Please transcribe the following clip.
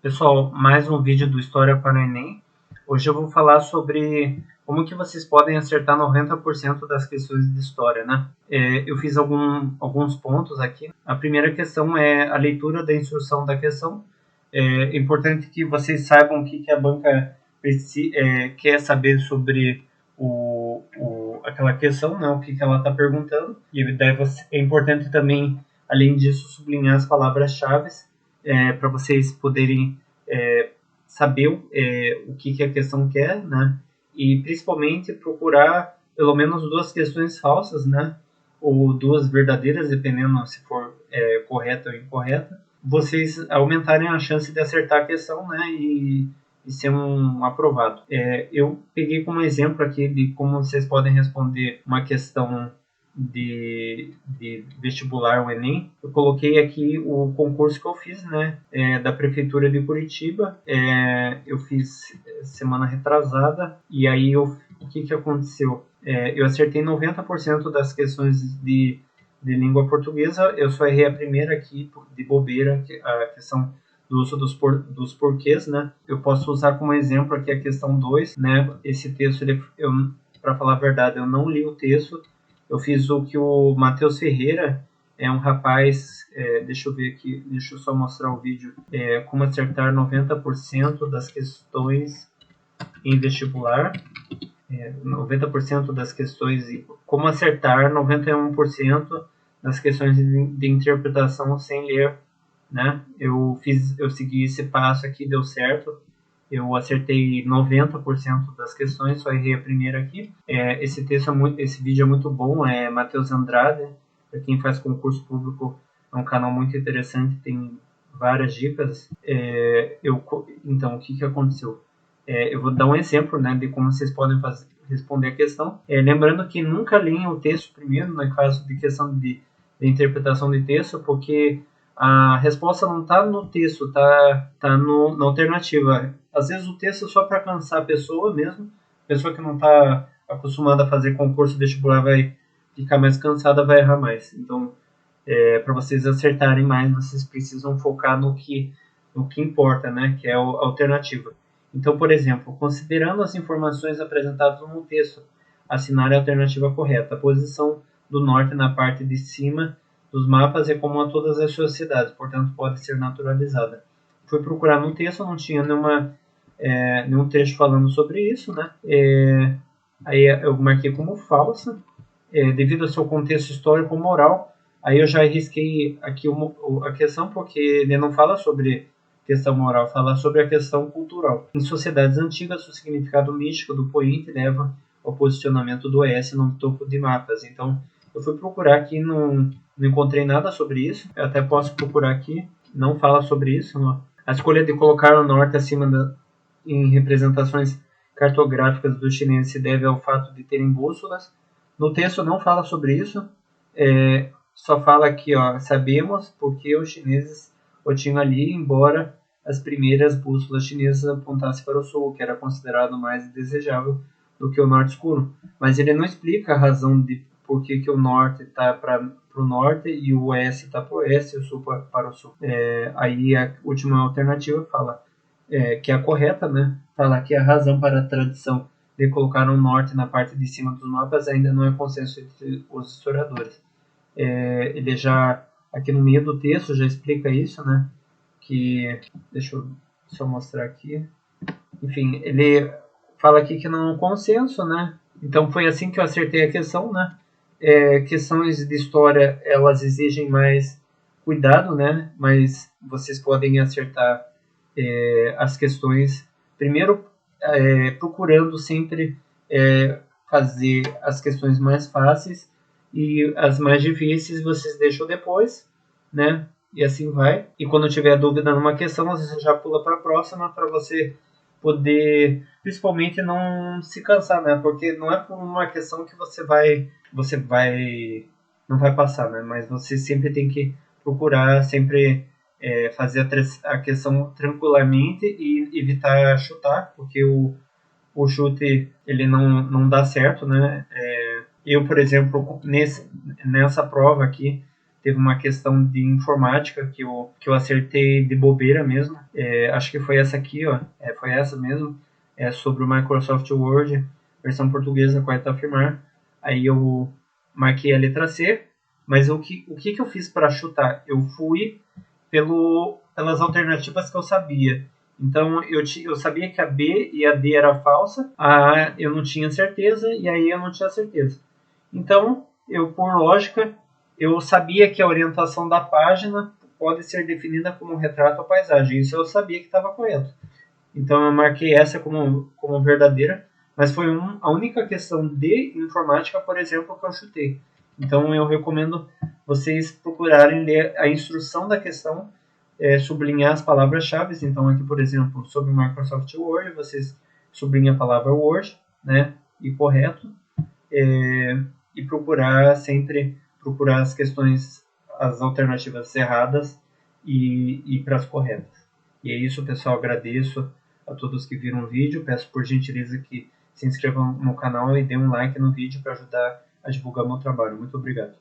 Pessoal, mais um vídeo do História para o Enem. Hoje eu vou falar sobre como que vocês podem acertar 90% das questões de História, né? Eu fiz alguns pontos aqui. A primeira questão é a leitura da instrução da questão. É importante que vocês saibam o que a banca quer saber sobre aquela questão, né? O que ela está perguntando. E daí é importante também, além disso, sublinhar as palavras-chave para vocês poderem saber o que a questão quer, né? E principalmente procurar pelo menos duas questões falsas, né? Ou duas verdadeiras, dependendo se for correta ou incorreta. Vocês aumentarem a chance de acertar a questão, né? E ser um aprovado. Eu peguei como exemplo aqui de como vocês podem responder uma questão de vestibular, o Enem. Eu coloquei aqui o concurso que eu fiz, né, da Prefeitura de Curitiba. Eu fiz semana retrasada, e aí o que aconteceu? Eu acertei 90% das questões de língua portuguesa. Eu só errei a primeira aqui, de bobeira, a questão do uso dos porquês, né? Eu posso usar como exemplo aqui a questão 2, né? Esse texto, para falar a verdade, eu não li o texto. Eu fiz o que o Matheus Ferreira, é um rapaz, deixa eu ver aqui, deixa eu só mostrar o vídeo, como acertar 90% das questões em vestibular, 90% das questões, como acertar 91% das questões de interpretação sem ler, né? Eu segui esse passo aqui, deu certo. Eu acertei 90% das questões, só errei a primeira aqui. Esse vídeo é muito bom, é Matheus Andrade, para quem faz concurso público, é um canal muito interessante, tem várias dicas. Então, o que aconteceu? Eu vou dar um exemplo, né, de como vocês podem responder a questão. Lembrando que nunca leem o texto primeiro, no caso de questão de interpretação de texto, porque a resposta não está no texto, está na alternativa. Às vezes o texto é só para cansar a pessoa mesmo, pessoa que não está acostumada a fazer concurso vestibular vai ficar mais cansada, vai errar mais. Então, para vocês acertarem mais, vocês precisam focar no que importa, né? Que é a alternativa. Então, por exemplo, considerando as informações apresentadas no texto, assinar a alternativa correta. A posição do norte na parte de cima dos mapas é comum a todas as sociedades, portanto pode ser naturalizada. Fui procurar no texto, não tinha nenhum trecho falando sobre isso, né? Aí eu marquei como falsa, devido ao seu contexto histórico ou moral. Aí eu já risquei aqui a questão, porque ele não fala sobre questão moral, fala sobre a questão cultural. Em sociedades antigas, o significado místico do poente leva ao posicionamento do S no topo de mapas. Então, eu fui procurar aqui, não encontrei nada sobre isso. Eu até posso procurar aqui, não fala sobre isso. Não. A escolha de colocar o norte acima em representações cartográficas dos chineses se deve ao fato de terem bússolas. No texto não fala sobre isso, só fala aqui, ó, sabemos porque os chineses o tinham ali, embora as primeiras bússolas chinesas apontassem para o sul, que era considerado mais desejável do que o norte escuro. Mas ele não explica a razão de por que o norte está para o norte e o oeste está para o oeste e o sul para o sul. Aí a última alternativa fala que é a correta, né? Fala que a razão para a tradição de colocar o norte na parte de cima dos mapas ainda não é consenso entre os historiadores. Ele já, aqui no meio do texto, já explica isso, né? Que, deixa eu só mostrar aqui. Enfim, ele fala aqui que não é um consenso, né? Então foi assim que eu acertei a questão, né? Questões de história, elas exigem mais cuidado, né? Mas vocês podem acertar as questões, primeiro procurando sempre fazer as questões mais fáceis, e as mais difíceis vocês deixam depois, né? E assim vai. E quando tiver dúvida numa questão, você já pula para a próxima, para você poder, principalmente, não se cansar, né? Porque não é por uma questão que não vai passar, né? Mas você sempre tem que procurar sempre fazer a questão tranquilamente e evitar chutar, porque o chute ele não dá certo, né? Eu, por exemplo, nessa prova aqui, teve uma questão de informática que eu acertei de bobeira mesmo. Acho que foi essa aqui, ó. Foi essa mesmo. Sobre o Microsoft Word, versão portuguesa, correto afirmar. Aí eu marquei a letra C, mas o que eu fiz para chutar? Eu fui pelas alternativas que eu sabia. Então eu sabia que a B e a D era falsa, a A eu não tinha certeza e a E eu não tinha certeza. Então, por lógica, eu sabia que a orientação da página pode ser definida como retrato ou paisagem. Isso eu sabia que estava correto. Então eu marquei essa como verdadeira, mas foi a única questão de informática, por exemplo, que eu chutei. Então eu recomendo vocês procurarem ler a instrução da questão, sublinhar as palavras-chave. Então aqui, por exemplo, sobre o Microsoft Word, vocês sublinham a palavra Word, né, e correto, e procurar as questões, as alternativas erradas e ir para as corretas. E é isso, pessoal. Agradeço a todos que viram o vídeo. Peço por gentileza que se inscrevam no canal e dêem um like no vídeo para ajudar a divulgar meu trabalho. Muito obrigado.